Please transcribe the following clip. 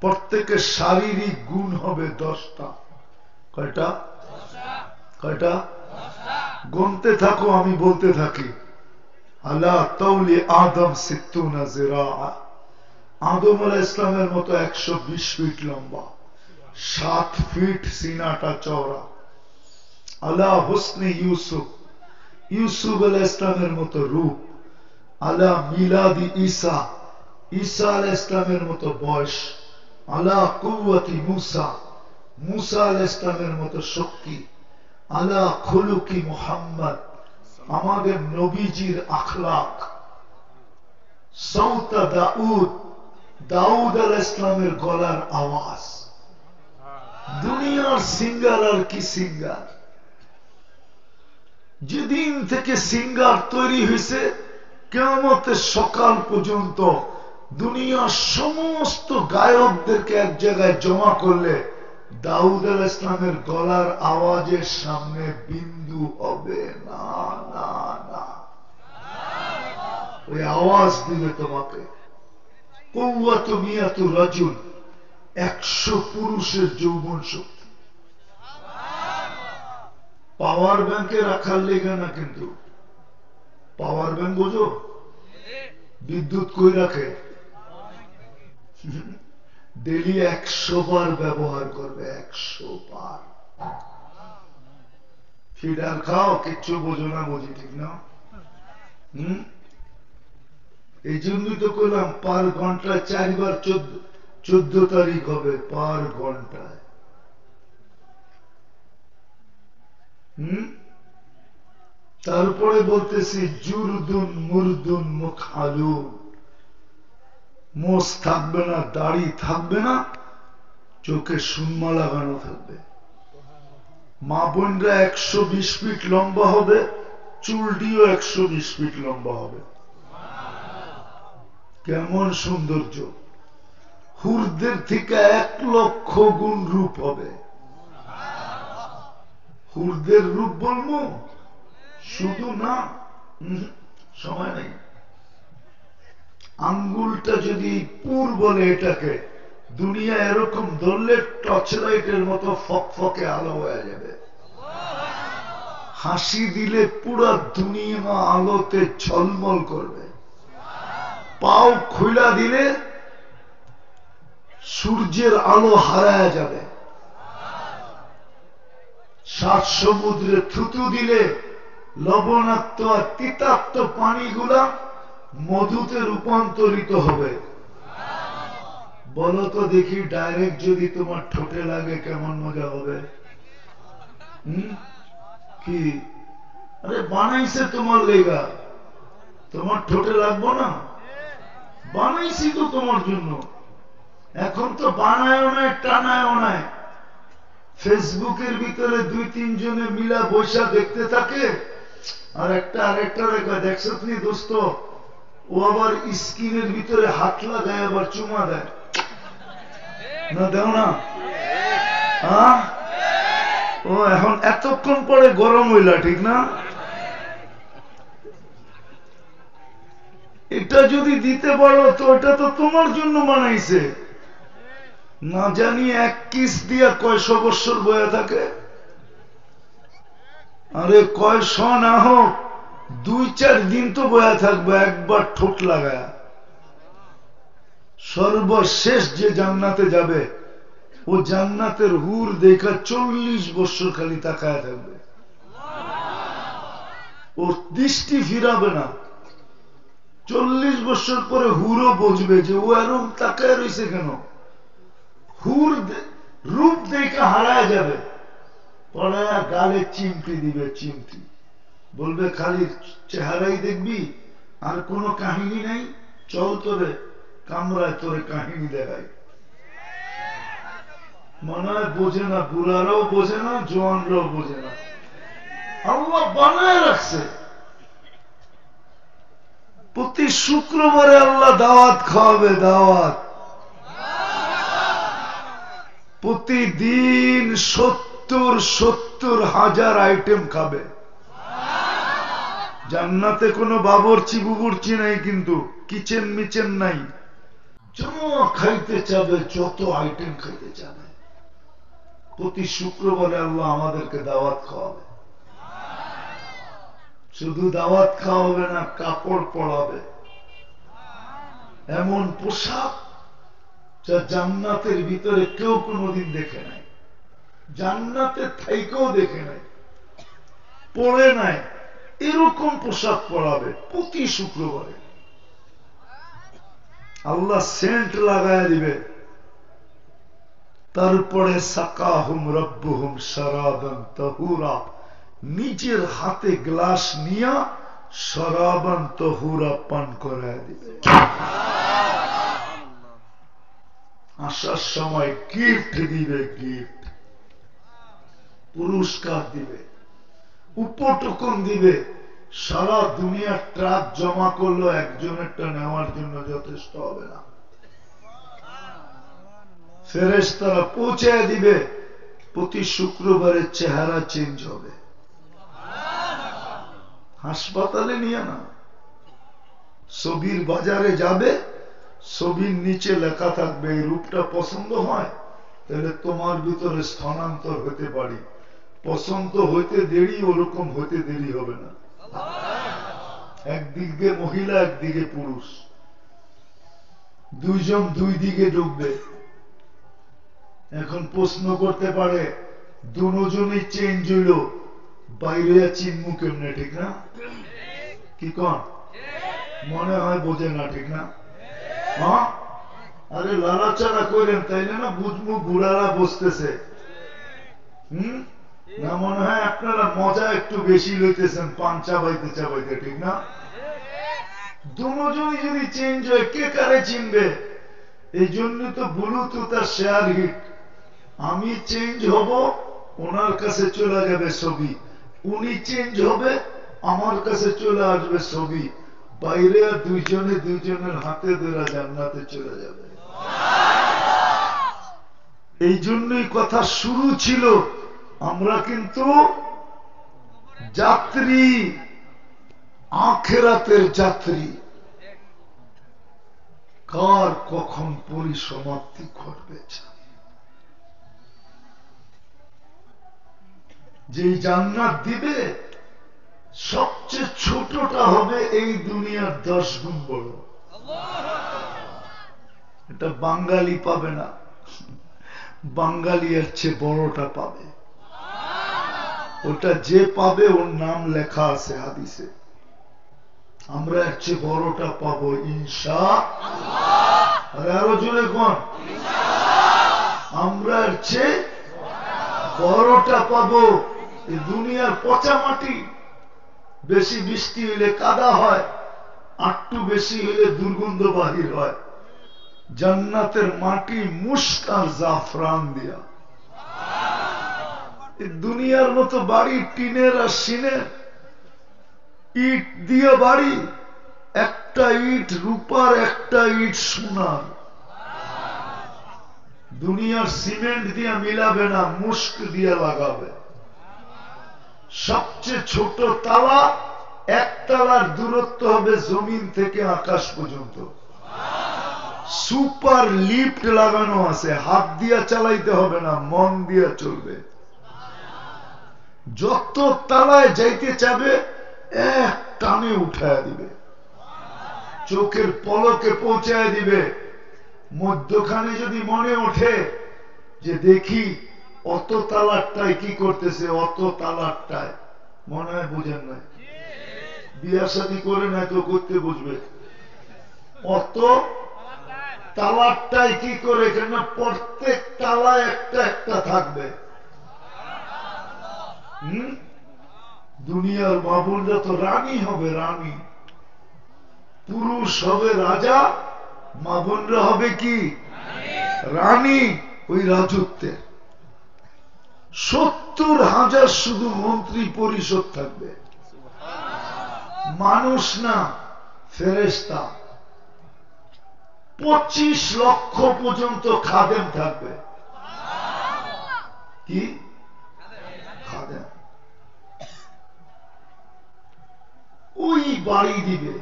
প্রত্যেকের শারীরিক গুণ হবে 10টা। কয়টা? কয়টা? গুনতে থাকো, আমি বলতে থাকি। আলা তাওলি আদম 60 জিরা। আদম আলাইহিস সালামের মতো 120 ফিট লম্বা, 7 ফিট সিনাটা চওড়া। আলা হুসনে ইউসুফ, ইউসুফ আলাইহিস সালামের মতো রূপ। আলা মিলাদি ঈসা, ঈসা আলাইহিস সালামের মতো বয়স। আলা কুওয়াতি মুসা, মুসা আলাইহিস সালামের মতো শক্তি। আলা খুলুকি মুহাম্মদ, আমাদের নবীজির আখলাক। সাউতা দাউদ, দাউদ আলাইহিস সালামের গলার আওয়াজ। দুনিয়ার সিঙ্গার আর কি সিঙ্গার! যেদিন থেকে সিঙ্গার তৈরি হয়েছে কিয়ামতের সকাল পর্যন্ত দুনিয়ার সমস্ত গায়কদেরকে এক জায়গায় জমা করলে দাউদ আলাইহিস সালামের গলার আওয়াজের সামনে বিন্দু হবে না, না, না। ওই আওয়াজ দিবে তোমাকে। কুওয়াতু মিয়াতু রাজুল, 100 পুরুষের যৌবন শক্তি। পাওয়ার ব্যাংকে রাখার লেগে না, কিন্তু পাওয়ার ব্যাংক বোঝো? বিদ্যুৎ কই রাখে? ডেলি 100 বার ব্যবহার করবে, 100 বার। ফিডার খাও, কিচ্ছু বোঝো না, বুঝি ঠিক না? এই জন্যই তো করলাম পার ঘন্টায় 4 বার 14 তারিখ হবে পার ঘন্টায়। তারপরে বলতেছি জুরদুন মুরদুন মুখালুন, মোষ থাকবে না, দাড়ি থাকবে না, চোখে সুরমা লাগানো থাকবে। মা বোনরা 120 ফিট লম্বা হবে, চুলটিও 120 ফিট লম্বা হবে। কেমন সৌন্দর্য! হুরদের থেকে 1 লক্ষ গুণ রূপ হবে। হুরদের রূপ বলবো শুধু না, সময় নেই। আঙ্গুলটা যদি পুর বলে এটাকে, দুনিয়া এরকম ধরলে টর্চ লাইটের মতো ফকফকে আলো হয়ে যাবে। হাসি দিলে পুরো দুনিয়া আলোতে ঝলমল করবে। পাও খুলা দিলে সূর্যের আলো হারায় যাবে। 7 সমুদ্রে থুতু দিলে লবণাক্ত আর তিতাক্ত পানিগুলা মধুতে রূপান্তরিত হবে। বলো তো দেখি, ডাইরেক্ট যদি তোমার ঠোঁটে লাগে কেমন মজা হবে? কি আরে বানাইছে তোমার লেগা, তোমার ঠোঁটে লাগবো না? বানাইছি তো তোমার জন্য। এখন তো বানায়ও নাই, টানায়ও নাই। ফেসবুকের ভিতরে 2-3 জনে মিলা বৈশা দেখতে থাকে, আর একটা আরেকটা রেখা দেখছো তুমি দোস্ত, ও আবার স্ক্রিনের ভিতরে হাত লাগায় আবার চুমা দেয় না, দেও না? ও এখন এতক্ষণ পরে গরম হইলা, ঠিক না? এটা যদি দিতে পারো তো এটা তো তোমার জন্য বানাইছে। না জানি 1 কিস দিয়া কয়শো বছর বয়ে থাকে। আরে কয়শ না হোক, 2-4 দিন তো বয়া থাকবে একবার ঠোঁট লাগায়া। সর্বশেষ যে জান্নাতে যাবে, ও জান্নাতের হুর দেখা 40 বছর খালি তাকায় থাকবে, ও দৃষ্টি ফিরাবে না। 40 বছর পরে হুরও বুঝবে যে ও এরকম তাকায় রয়েছে কেন। হুর রূপ দেখা হারায় যাবে, পড়ায়া গালে চিমটি দিবে, চিমটি বলবে খালি চেহারাই দেখবি, আর কোনো কাহিনী নাই, চল তোরে কামরায় তোরে কাহিনী দেখাই। মনে হয় বোঝে না, বুড়ারাও বোঝে না, জোয়ানরাও বোঝে না। আল্লাহ বানায় রাখছে। প্রতি শুক্রবারে আল্লাহ দাওয়াত খাওয়াবে, দাওয়াত। প্রতিদিন 70,000 আইটেম খাবে। জান্নাতে কোনো বাবরচি বুবুরচি নাই, কিন্তু কিচেন মিচেন নাই। খাইতে চাবে, যত আইটেম খাইতে চাবে। প্রতি শুক্রবারে আল্লাহ আমাদেরকে দাওয়াত খাওয়াবে। শুধু দাওয়াত খাওয়াবে না, কাপড় পরাবে, এমন পোশাক যা জান্নাতের ভিতরে কেউ কোনোদিন দেখে নাই, জান্নাতের থাইকেও দেখে নাই, পরে নাই, এরকম পোশাক পরাবে প্রতি শুক্রবারে। আল্লাহ সেন্ট লাগায় দিবে। তারপরে সাকাহুম রব্বুহুম শারাবান তাহুরা, নিজের হাতে গ্লাস নিয়া শারাবান তাহুরা পান করায় দিবে। আসার সময় গিফট দিবে, গিফট, পুরস্কার দিবে, উপটকন দিবে। সারা দুনিয়ার ট্রাক জমা করলো, একজনেরটা নেওয়ার জন্য যথেষ্ট হবে না। ফেরেশতারা পৌঁছে দিবে। প্রতি শুক্রবারে চেহারা চেঞ্জ হবে। হাসপাতালে নিয়ে না, ছবির বাজারে যাবে, ছবির নিচে লেখা থাকবে এই রূপটা পছন্দ হয় তাহলে তোমার ভিতরে স্থানান্তর হতে পারি, পছন্দ হইতে দেরি, ওরকম হইতে দেরি হবে না। একদিকে মহিলা, একদিকে পুরুষ, দুইজন দুই দিকে ঢুকবে। এখন প্রশ্ন করতে পারে, দুজনই চেঞ্জ হইল, বাইরে চিনমু কেমনে? ঠিক না? কি কন? মনে হয় বোঝে না, ঠিক না? হ্যাঁ, আরে লালাচারা করেন তাইলে না বুঝবো বুড়ারা বসতেছে। না, মনে হয় আপনারা মজা একটু বেশি লইতেছেন পান চাবাইতে চাবাইতে, ঠিক না? দুজনই যদি চেঞ্জ হয়, কে কারে চিনবে? এই জন্য তো ব্লুটুথ আর শেয়ার হিট। আমি চেঞ্জ হব, ওনার কাছে চলে যাবে ছবি, উনি চেঞ্জ হবে, আমার কাছে চলে আসবে ছবি, বাইরে আর দুইজনে দুইজনের হাতে ধরে জান্নাতে চলে যাবে। এই জন্যই কথা শুরু ছিল, আমরা কিন্তু যাত্রী, আখিরাতের যাত্রী। কার কখন পরিসমাপ্তি ঘটবে? যে জান্নাত দিবে সবচেয়ে ছোটটা হবে এই দুনিয়ার 10 গুণ বড়। এটা বাঙালি পাবে না, বাঙালি এর চেয়ে বড়টা পাবে। ওটা যে পাবে ওর নাম লেখা আছে হাদিসে। আমরা এর চেয়ে বড়টা পাবো ইনশাআল্লাহ। আর আরো জোরে কোন, আমরা এর চেয়ে বড়টা পাবো। এই দুনিয়ার পচা মাটি, বেশি বৃষ্টি হইলে কাদা হয়, একটু বেশি হইলে দুর্গন্ধ বাহির হয়। জান্নাতের মাটি মুশক আর জাফরান দিয়া। দুনিয়ার মতো বাড়ি টিনের আর সিনের, ইট দিয়ে বাড়ি, একটা ইট রূপার, একটা ইট সোনার। দুনিয়ার সিমেন্ট দিয়ে মিলাবে না, মুশক দিয়ে লাগাবে। সবচেয়ে ছোট তালা, এক তালার দূরত্ব হবে জমিন থেকে আকাশ পর্যন্ত। সুপার লিফট লাগানো আছে, হাত দিয়া চালাইতে হবে না, মন দিয়া চলবে। যত তালায় যাইতে চাবে এক টানে উঠায় দিবে, চোখের পলকে পৌঁছায় দিবে। মধ্যখানে যদি মনে ওঠে যে দেখি অত তালারটায় কি করতেছে, অত তালারটায়, মনে হয় বুঝেন না, বিয়া শাদী করে না তো করতে বুঝবে। অত তালারটায় কি করে, কেন প্রত্যেক তালা একটা একটা থাকবে। দুনিয়ার বাবুররা তো রানী হবে, রানী। পুরুষ হবে রাজা, মা বোনরা হবে কি রানী। ওই রাজত্বের 70,000 শুধু মন্ত্রী পরিষদ থাকবে, মানুষ না, ফেরেশতা। 25 লক্ষ পর্যন্ত খাদেম থাকবে। কি খাদেম? ওই বাড়ি দিবে।